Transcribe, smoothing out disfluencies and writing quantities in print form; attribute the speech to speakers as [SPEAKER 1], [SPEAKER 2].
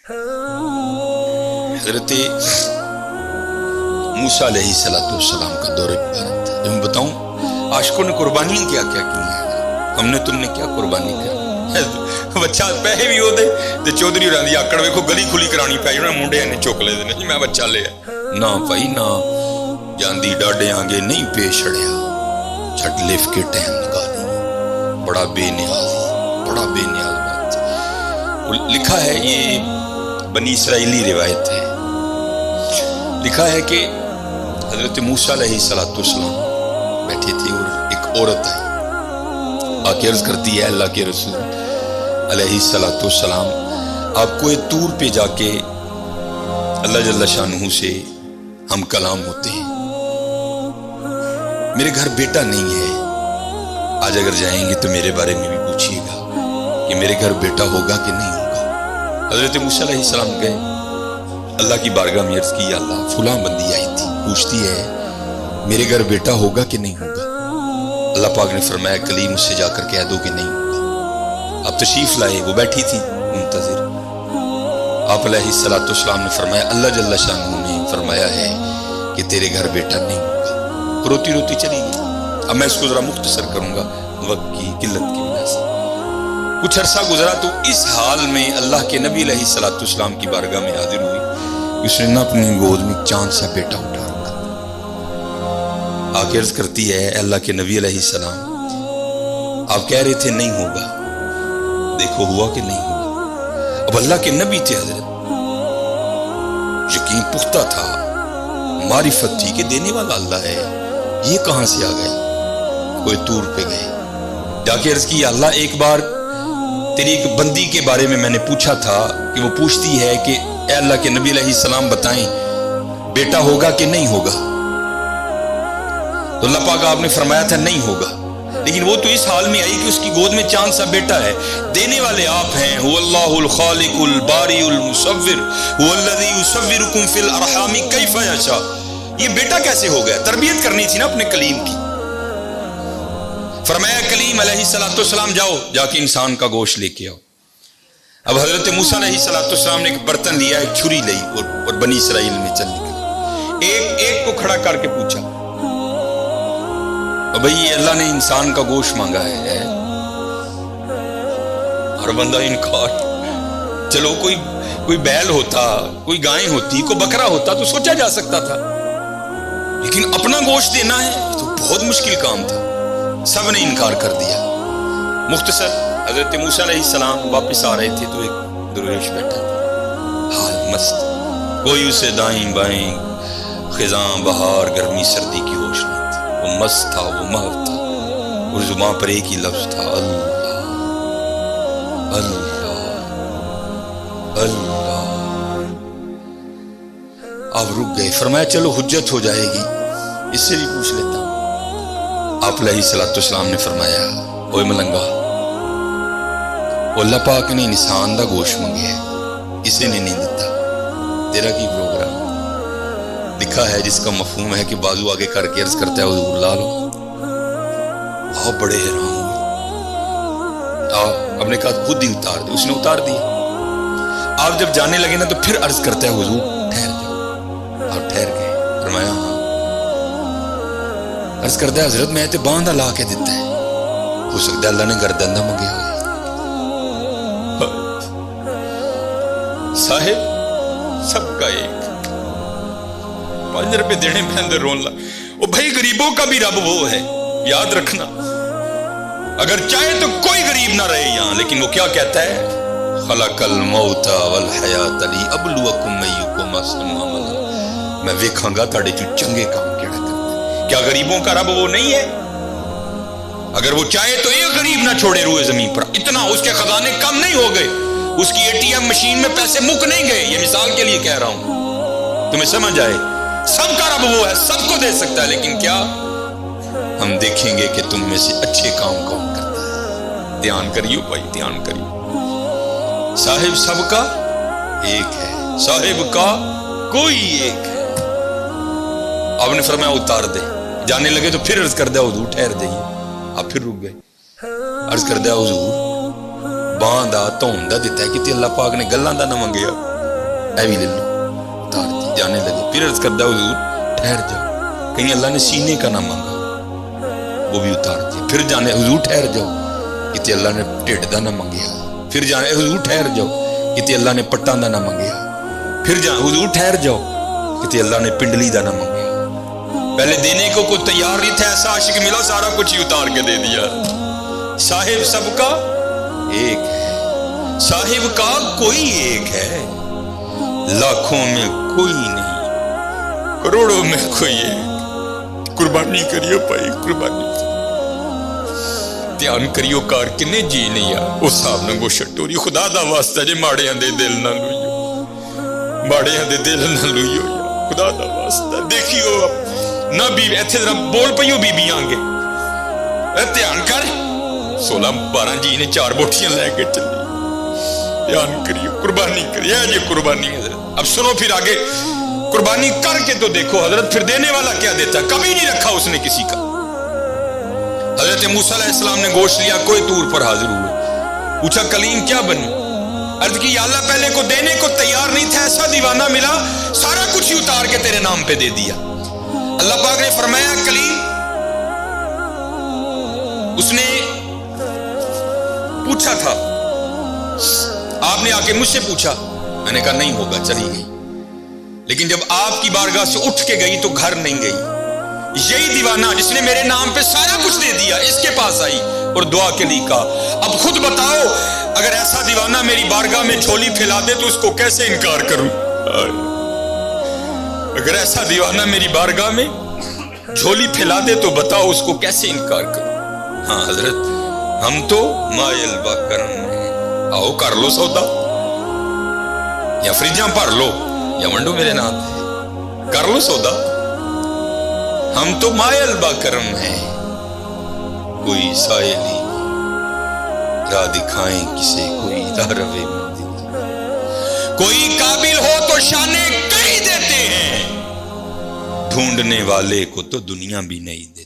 [SPEAKER 1] حضرت موسیٰ علیہ السلام کا دور مبارک تھا. جب میں بتاؤں عاشقوں نے قربانیاں کیا کیا کی ہیں, ہم نے تم نے کیا قربانی کری. بچہ پیسے بھی ہوتے تے چودھری ہوراں دی آکڑ ویکھو گلی کھلی کرانی پئی انہاں منڈے نے چک لے دے میں بچہ لیا نہ بھائی نہ جاندی ڈاڈے آگے نہیں پیش چھڑیا چھٹ لف کے ٹائم لگا دی. بڑا بے نیاز بات. لکھا ہے یہ بنی اسرائیلی روایت ہے, لکھا ہے کہ حضرت موسیٰ علیہ السلام بیٹھے تھے اور ایک عورت آئی آ کے عرض کرتی ہے اللہ کے رسول علیہ السلام آپ کو ایک طور پہ جا کے اللہ جل شانہ سے ہم کلام ہوتے ہیں, میرے گھر بیٹا نہیں ہے, آج اگر جائیں گے تو میرے بارے میں بھی پوچھیے گا کہ میرے گھر بیٹا ہوگا کہ نہیں ہوگا. حضرت موسیٰ علیہ السلام گئے اللہ کی بارگاہ میں عرض کی اللہ فلاں بندی آئی تھی پوچھتی ہے میرے گھر بیٹا ہوگا کہ نہیں ہوگا. اللہ پاک نے فرمایا کلیم اس سے جا کر کہہ دو کہ نہیں ہوگا. آپ تشریف لائے, وہ بیٹھی تھی منتظر. آپ علیہ السلام نے فرمایا اللہ جل شانہ نے فرمایا ہے کہ تیرے گھر بیٹا نہیں ہوگا. روتی روتی چلی گئی. اب میں اس کو ذرا مختصر کروں گا وقت کی قلت کی وجہ سے. کچھ عرصہ گزرا تو اس حال میں اللہ کے نبی علیہ السلام کی بارگاہ میں حاضر ہوئی. اس نے نہ اپنی گود میں چاند سا بیٹا اٹھا رکھا. آگے عرض کرتی ہے اللہ کے نبی علیہ السلام آپ کہہ رہے تھے نہیں ہوگا, دیکھو ہوا کہ نہیں ہوا. اب اللہ کے نبی تھے حضرت, یقین پختہ تھا, معرفت تھی کہ دینے والا اللہ ہے. یہ کہاں سے آ گیا؟ کوئی طور پہ گئے جا کے عرض کی اللہ ایک بار تیری ایک بندی کے بارے میں نے پوچھا تھا کہ وہ پوچھتی ہے کہ اے اللہ کے نبی علیہ السلام بتائیں بیٹا ہوگا کہ نہیں ہوگا. تو اللہ پاک آپ نے فرمایا تھا نہیں ہوگا, لیکن وہ تو اس حال میں آئی کہ اس کی گود میں چاند سا بیٹا ہے. دینے والے آپ ہیں, هو اللہ الخالق الباری المصور هو الذی یصورکم فی الارحام کیف یشاء. یہ بیٹا کیسے ہو گیا؟ تربیت کرنی تھی نا اپنے کلیم کی. فرمایا کلیم علیہ السلام جاؤ جا کے انسان کا گوشت لے کے آؤ. اب حضرت موسیٰ علیہ السلام نے ایک برتن لیا, ایک چھری لی اور بنی اسرائیل میں چل نکلے. ایک کو کھڑا کر کے پوچھا بھئی اللہ نے انسان کا گوشت مانگا ہے. ہر بندہ انکار. چلو کوئی بیل ہوتا, کوئی گائیں ہوتی, کوئی بکرا ہوتا تو سوچا جا سکتا تھا, لیکن اپنا گوشت دینا ہے تو بہت مشکل کام تھا. سب نے انکار کر دیا. مختصر حضرت موسیٰ علیہ السلام واپس آ رہے تھے تو ایک درویش بیٹھا تھا, حال مست, کوئی اسے دائیں بائیں خزاں بہار گرمی سردی کی ہوش نہیں تھی. وہ مست تھا, وہ محو تھا, اور زبان پر ایک ہی لفظ تھا اللہ اللہ اللہ. آپ رک گئے. فرمایا چلو حجت ہو جائے گی, اس سے بھی پوچھ لیتا ہوں. آپ علیہ السلام نے فرمایا اوے ملنگا, اللہ پاک نے انسان دا گوشت منگیا ہے, اسے نے نہیں دیتا, تیرا کی پروگرام. لکھا ہے جس کا مفہوم ہے کہ بازو آگے کر کے عرض کرتا ہے حضور لا لو. بہت بڑے حیران ہوئے. آپ نے کہا خود ہی اتار دے. اس نے اتار دیا. آپ جب جانے لگے نا تو پھر عرض کرتا ہے حضور ٹھہر جاؤ. آپ ٹھہر گئے. فرمایا ہاں. عرض کرتا ہے حضرت میں تے باندھا لا کے دیتا ہے, ہو سکتا ہے اللہ نے گردن نہ منگے ہوئے. صاحب سب کا ایک 5 روپے دینے میں اندر رون لگا. وہ بھائی غریبوں کا بھی رب وہ ہے, یاد رکھنا. اگر چاہے تو کوئی غریب نہ رہے یہاں, لیکن وہ کیا کہتا ہے خلق الموت والحیات لابلوکم ایکم احسن عملا. میں ویکھاں گا تہاڈے چوں چنگے کام کیڑا کردا. کیا غریبوں کا رب وہ نہیں ہے؟ اگر وہ چاہے تو ایک غریب نہ چھوڑے روئے زمین پر. اتنا اس کے خزانے کم نہیں ہو گئے, اس کی ATM مشین میں پیسے مک نہیں گئے. یہ مثال کے لیے کہہ رہا ہوں تمہیں سمجھ آئے. سب کا رب وہ ہے, سب کو دے سکتا ہے, لیکن کیا ہم دیکھیں گے کہ تم میں سے اچھے کام کون کرتا ہے. دھیان کریو بھائی, دھیان کریو. صاحب سب کا ایک ہے, صاحب کا کوئی ایک ہے. آپ نے فرمایا اتار دے. جانے لگے تو پھر عرض کر دیا حضور ٹھہر جائیے. آپ پھر رک گئے. عرض کر دیا حضور باندھا تون دا دیتا ہے کہ اللہ پاک نے گلاں دا نہ منگیا. اے بھی لے لو، اتار دی، جانے لگے۔ پھر عرض کردا حضور ٹھہر جاؤ، کہیں اللہ نے سینے کا نہ مانگا، وہ بھی اتار دی۔ پھر جانے حضور ٹھہر جاؤ، کتے اللہ نے ٹھڈ دا نہ منگیا۔ پھر جانے حضور ٹھہر جاؤ، کتے اللہ نے پٹاں دا نہ منگیا۔ پھر حضور ٹھہر جاؤ، کتے اللہ نے پنڈلی دا نہ منگیا۔ پہلے دینے کو کوئی تیار نہیں تھا، ایسا عاشق ملا سارا کچھ ہی اتار کے دے دیا۔ صاحب سب کا ایک ہے، صاحب کا کوئی ایک ہے، لاکھوں میں کوئی نہیں، کروڑوں میں کوئی ایک۔ قربانی کریو بھائی، قربانی دھیان کریو، کار کنے جی نہیں آ اس صاحب نے گو شٹوری۔ خدا دا واسطہ جے ماڑیاں دے دل نہ لوئیو، ماڑیاں دے دل نہ لوئیو، خدا دا واسطہ دیکھیو نہ بی ایتھے ذرا بول پئیو بی بی آنگے دھیان کر، 16-12 جی نے 4 بوٹیاں لے کے چلی۔ دھیان کریو، قربانی کریے یہ قربانی حضرت۔ اب سنو پھر آگے، قربانی کر کے تو دیکھو حضرت پھر دینے والا کیا دیتا، کبھی نہیں رکھا اس نے کسی کا۔ حضرت موسیٰ علیہ السلام نے گوشت لیا، کوئی طور پر حاضر ہوئے، پوچھا کلیم کیا بنی؟ عرض کی یا اللہ پہلے کو دینے کو تیار نہیں تھا، ایسا دیوانہ ملا سارا کچھ ہی اتار کے تیرے نام پہ دے دیا۔ اللہ پاک نے فرمایا کلیم، اس نے پوچھا تھا، آپ نے آ کے مجھ سے پوچھا، میں نے کہا نہیں ہوگا، چلی گئی۔ لیکن جب آپ کی بارگاہ سے اٹھ کے گئی تو گھر نہیں گئی۔ یہی دیوانہ جس نے میرے نام پہ سارا کچھ دے دیا اس کے پاس آئی اور دعا کے لیے کہا اب خود بتاؤ اگر ایسا دیوانہ میری بارگاہ میں جھولی پھیلا دے تو اس کو کیسے انکار کروں؟ اگر ایسا دیوانہ میری بارگاہ میں جھولی پھیلا دے تو بتاؤ اس کو کیسے انکار کروں؟ ہاں حضرت ہم تو مائل با کرم ہیں، آؤ کر لو سودا، یا فریجاں بھر لو یا ونڈو میرے نام کر لو سودا، ہم تو مائل با کرم ہیں، کوئی سائلی راہ دکھائیں کسے، کوئی راہ روے مندی، کوئی قابل ہو تو شانے کہیں دیتے ہیں، ڈھونڈنے والے کو تو دنیا بھی نہیں دیتی۔